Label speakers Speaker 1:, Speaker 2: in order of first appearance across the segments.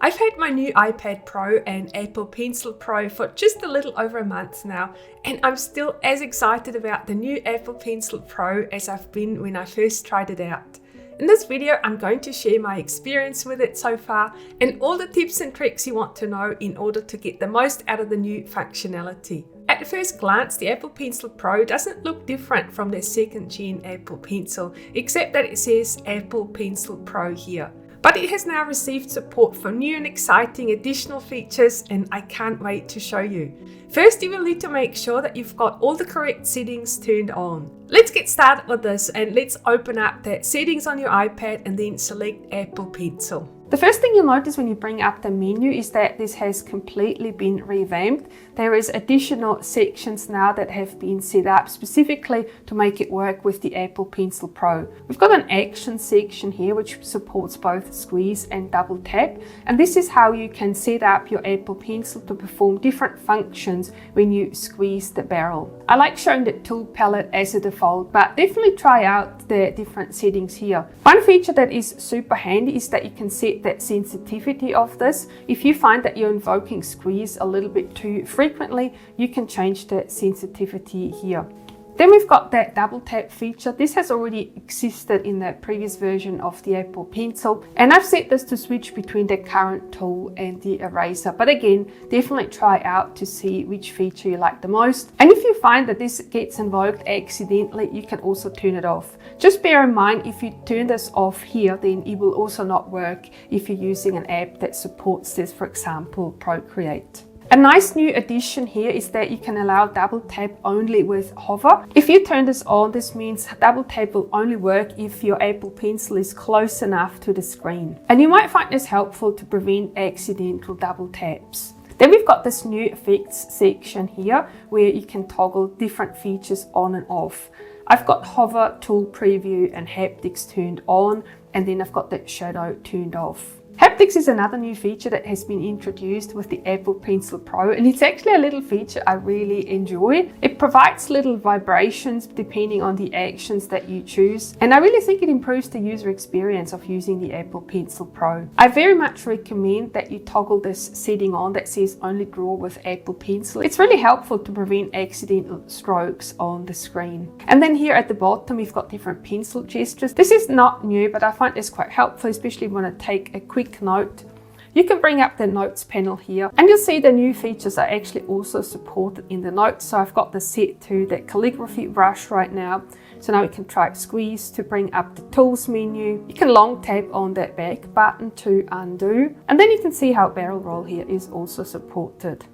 Speaker 1: I've had my new iPad Pro and Apple Pencil Pro for just a little over a month now, and I'm still as excited about the new Apple Pencil Pro as I've been when I first tried it out. In this video, I'm going to share my experience with it so far and all the tips and tricks you want to know in order to get the most out of the new functionality. At first glance, the Apple Pencil Pro doesn't look different from their second gen Apple Pencil, except that it says Apple Pencil Pro here. But it has now received support for new and exciting additional features, and I can't wait to show you. First, you will need to make sure that you've got all the correct settings turned on. Let's get started with this, and let's open up the settings on your iPad and then select Apple Pencil. The first thing you'll notice when you bring up the menu is that this has completely been revamped. There is additional sections now that have been set up specifically to make it work with the Apple Pencil Pro. We've got an action section here which supports both squeeze and double tap, and this is how you can set up your Apple Pencil to perform different functions when you squeeze the barrel. I like showing the tool palette as a default, but definitely try out the different settings here. One feature that is super handy is that you can set the sensitivity of this. If you find that you're invoking squeeze a little bit too frequently, you can change the sensitivity here. Then we've got that double tap feature. This has already existed in the previous version of the Apple Pencil, and I've set this to switch between the current tool and the eraser. But again, definitely try out to see which feature you like the most. And if you find that this gets invoked accidentally, you can also turn it off. Just bear in mind, if you turn this off here, then it will also not work if you're using an app that supports this, for example, Procreate. A nice new addition here is that you can allow double tap only with hover. If you turn this on, this means double tap will only work if your Apple Pencil is close enough to the screen. And you might find this helpful to prevent accidental double taps. Then we've got this new effects section here where you can toggle different features on and off. I've got hover, tool preview and haptics turned on, and then I've got the shadow turned off. Haptics is another new feature that has been introduced with the Apple Pencil Pro, and it's actually a little feature I really enjoy. It provides little vibrations depending on the actions that you choose, and I really think it improves the user experience of using the Apple Pencil Pro. I very much recommend that you toggle this setting on that says only draw with Apple Pencil. It's really helpful to prevent accidental strokes on the screen. And then here at the bottom we've got different pencil gestures. This is not new, but I find this quite helpful, especially when I take a quick note. You can bring up the notes panel here, and you'll see the new features are actually also supported in the notes. So I've got this set to the calligraphy brush right now. So now we can try squeeze to bring up the tools menu. You can long tap on that back button to undo, and then you can see how barrel roll here is also supported.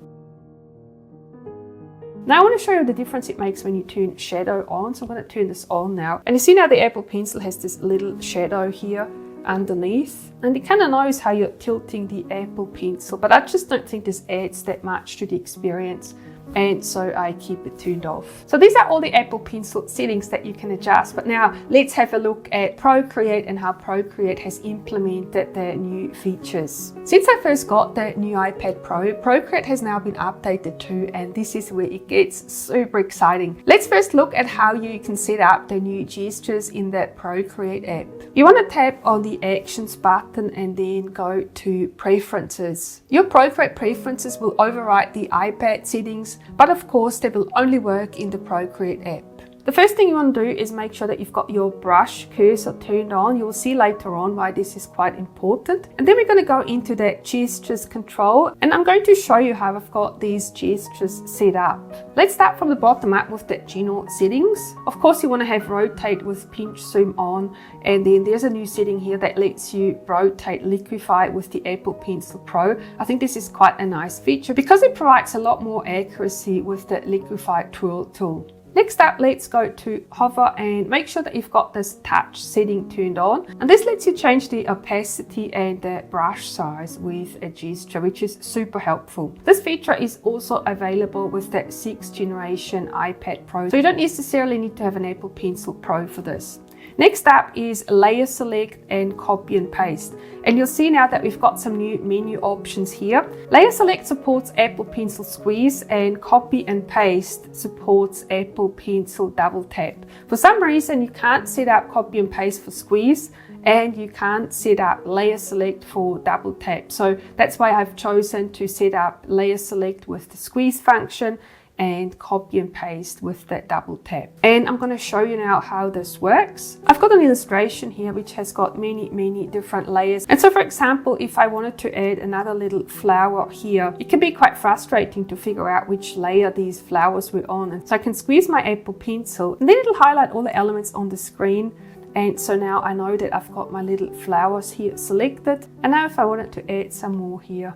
Speaker 1: Now I want to show you the difference it makes when you turn shadow on. So I'm going to turn this on now, and you see now the Apple Pencil has this little shadow here underneath, and it kind of knows how you're tilting the Apple Pencil, but I just don't think this adds that much to the experience, and so I keep it turned off. So these are all the Apple Pencil settings that you can adjust. But now let's have a look at Procreate and how Procreate has implemented the new features. Since I first got the new iPad Pro, Procreate has now been updated too, and this is where it gets super exciting. Let's first look at how you can set up the new gestures in the Procreate app. You want to tap on the Actions button and then go to Preferences. Your Procreate preferences will override the iPad settings, but of course they will only work in the Procreate app. The first thing you want to do is make sure that you've got your brush cursor turned on. You will see later on why this is quite important. And then we're going to go into the gestures control, and I'm going to show you how I've got these gestures set up. Let's start from the bottom up with the general settings. Of course you want to have rotate with pinch zoom on, and then there's a new setting here that lets you rotate liquify with the Apple Pencil Pro. I think this is quite a nice feature because it provides a lot more accuracy with the liquify tool. Next up, let's go to hover and make sure that you've got this touch setting turned on. And this lets you change the opacity and the brush size with a gesture, which is super helpful. This feature is also available with the 6th generation iPad Pro, so you don't necessarily need to have an Apple Pencil Pro for this. Next up is layer select and copy and paste. And you'll see now that we've got some new menu options here. Layer select supports Apple Pencil squeeze, and copy and paste supports Apple Pencil double tap. For some reason you can't set up copy and paste for squeeze, and you can't set up layer select for double tap. So that's why I've chosen to set up layer select with the squeeze function and copy and paste with that double tap. And I'm going to show you now how this works. I've got an illustration here which has got many different layers. And so for example, if I wanted to add another little flower here, it can be quite frustrating to figure out which layer these flowers were on. And so I can squeeze my Apple Pencil and then it'll highlight all the elements on the screen. And so now I know that I've got my little flowers here selected. And now if I wanted to add some more here,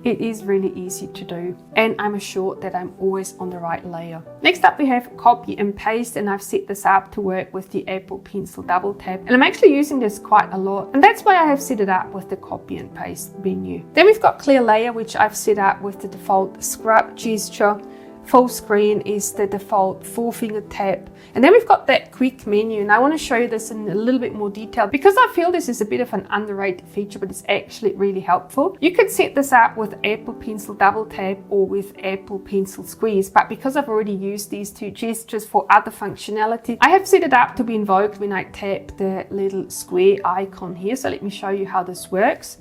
Speaker 1: it is really easy to do, and I'm assured that I'm always on the right layer. Next up we have copy and paste, and I've set this up to work with the Apple Pencil double tap, and I'm actually using this quite a lot, and that's why I have set it up with the copy and paste menu. Then we've got clear layer, which I've set up with the default scrub gesture. Full screen is the default 4-finger tap. And then we've got that quick menu, and I want to show you this in a little bit more detail because I feel this is a bit of an underrated feature, but it's actually really helpful. You could set this up with Apple Pencil double tap or with Apple Pencil squeeze, but because I've already used these two gestures for other functionality, I have set it up to be invoked when I tap the little square icon here. So let me show you how this works.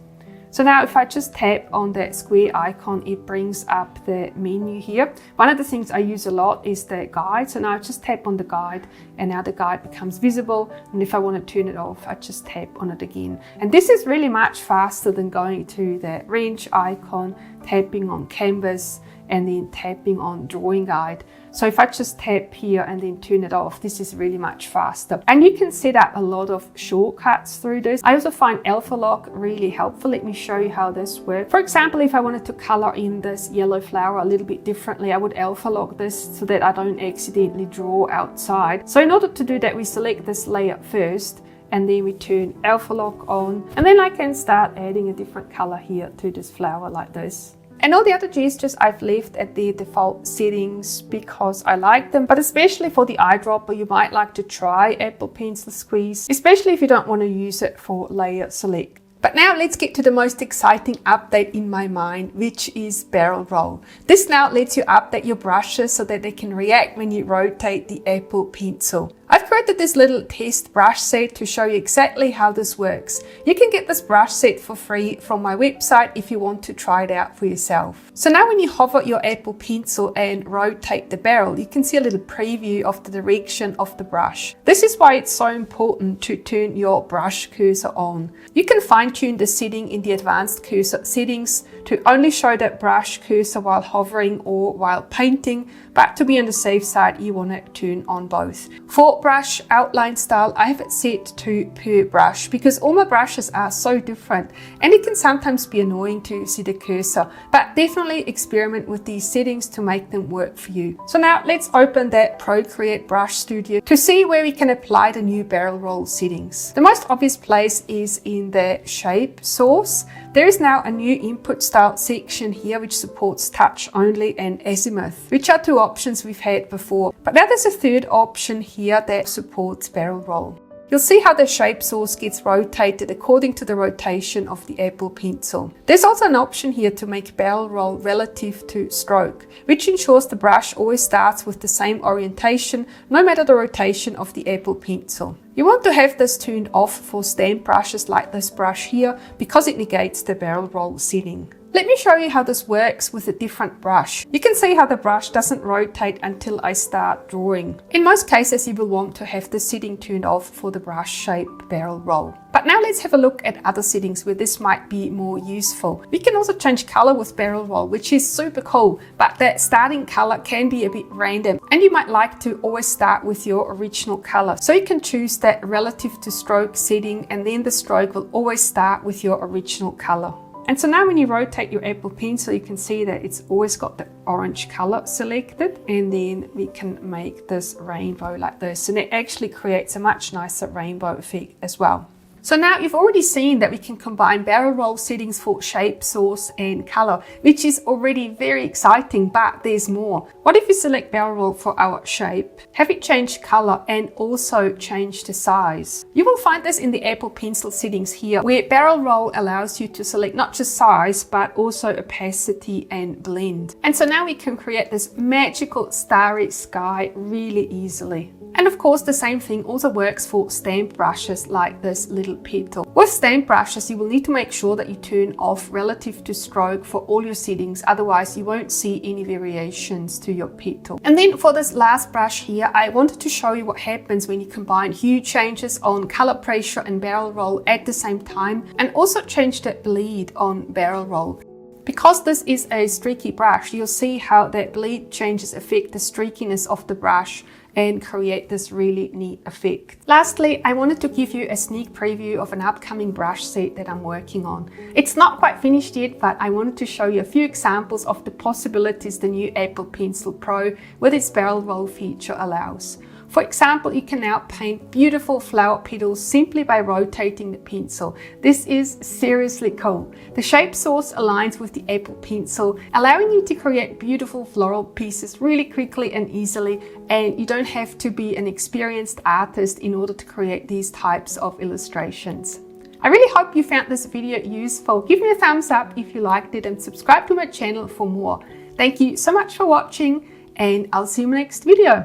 Speaker 1: So now if I just tap on that square icon, it brings up the menu here. One of the things I use a lot is the guide. So now I just tap on the guide and now the guide becomes visible. And if I want to turn it off, I just tap on it again. And this is really much faster than going to the wrench icon, tapping on canvas, and then tapping on drawing guide. So if I just tap here and then turn it off, this is really much faster. And you can set up a lot of shortcuts through this. I also find alpha lock really helpful. Let me show you how this works. For example, if I wanted to color in this yellow flower a little bit differently, I would alpha lock this so that I don't accidentally draw outside. So in order to do that, we select this layer first, and then we turn alpha lock on, and then I can start adding a different color here to this flower like this. And all the other gestures I've left at the default settings because I like them, but especially for the eyedropper, you might like to try Apple Pencil Squeeze, especially if you don't want to use it for layer select. But now let's get to the most exciting update in my mind, which is barrel roll. This now lets you update your brushes so that they can react when you rotate the Apple Pencil. I've created this little test brush set to show you exactly how this works. You can get this brush set for free from my website if you want to try it out for yourself. So now when you hover your Apple Pencil and rotate the barrel, you can see a little preview of the direction of the brush. This is why it's so important to turn your brush cursor on. You can fine-tune the setting in the advanced cursor settings to only show that brush cursor while hovering or while painting, but to be on the safe side, you want to turn on both. For brush outline style, I have it set to per brush because all my brushes are so different and it can sometimes be annoying to see the cursor, but definitely experiment with these settings to make them work for you. So now let's open that Procreate Brush Studio to see where we can apply the new barrel roll settings. The most obvious place is in the shape source. There is now a new input style section here which supports touch only and azimuth, which are two options we've had before. But now there's a third option here that supports barrel roll. You'll see how the shape source gets rotated according to the rotation of the Apple Pencil. There's also an option here to make barrel roll relative to stroke, which ensures the brush always starts with the same orientation no matter the rotation of the Apple Pencil. You want to have this turned off for stamp brushes like this brush here because it negates the barrel roll setting. Let me show you how this works with a different brush. You can see how the brush doesn't rotate until I start drawing. In most cases, you will want to have the setting turned off for the brush shape barrel roll. But now let's have a look at other settings where this might be more useful. We can also change color with barrel roll, which is super cool, but that starting color can be a bit random and you might like to always start with your original color. So you can choose that relative to stroke setting and then the stroke will always start with your original color. And so now when you rotate your Apple Pencil, you can see that it's always got the orange color selected, and then we can make this rainbow like this, and it actually creates a much nicer rainbow effect as well. So now you've already seen that we can combine barrel roll settings for shape, source and color, which is already very exciting, but there's more. What if we select barrel roll for our shape, have it change color and also change the size? You will find this in the Apple Pencil settings here, where barrel roll allows you to select not just size, but also opacity and blend. And so now we can create this magical starry sky really easily. And of course, the same thing also works for stamp brushes like this little petal. With stamp brushes, you will need to make sure that you turn off relative to stroke for all your settings, otherwise you won't see any variations to your petal. And then for this last brush here, I wanted to show you what happens when you combine hue changes on color pressure and barrel roll at the same time, and also change the bleed on barrel roll. Because this is a streaky brush, you'll see how that bleed changes affect the streakiness of the brush and create this really neat effect. Lastly, I wanted to give you a sneak preview of an upcoming brush set that I'm working on. It's not quite finished yet, but I wanted to show you a few examples of the possibilities the new Apple Pencil Pro with its barrel roll feature allows. For example, you can now paint beautiful flower petals simply by rotating the pencil. This is seriously cool. The shape source aligns with the Apple Pencil, allowing you to create beautiful floral pieces really quickly and easily, and you don't have to be an experienced artist in order to create these types of illustrations. I really hope you found this video useful. Give me a thumbs up if you liked it and subscribe to my channel for more. Thank you so much for watching, and I'll see you in the next video.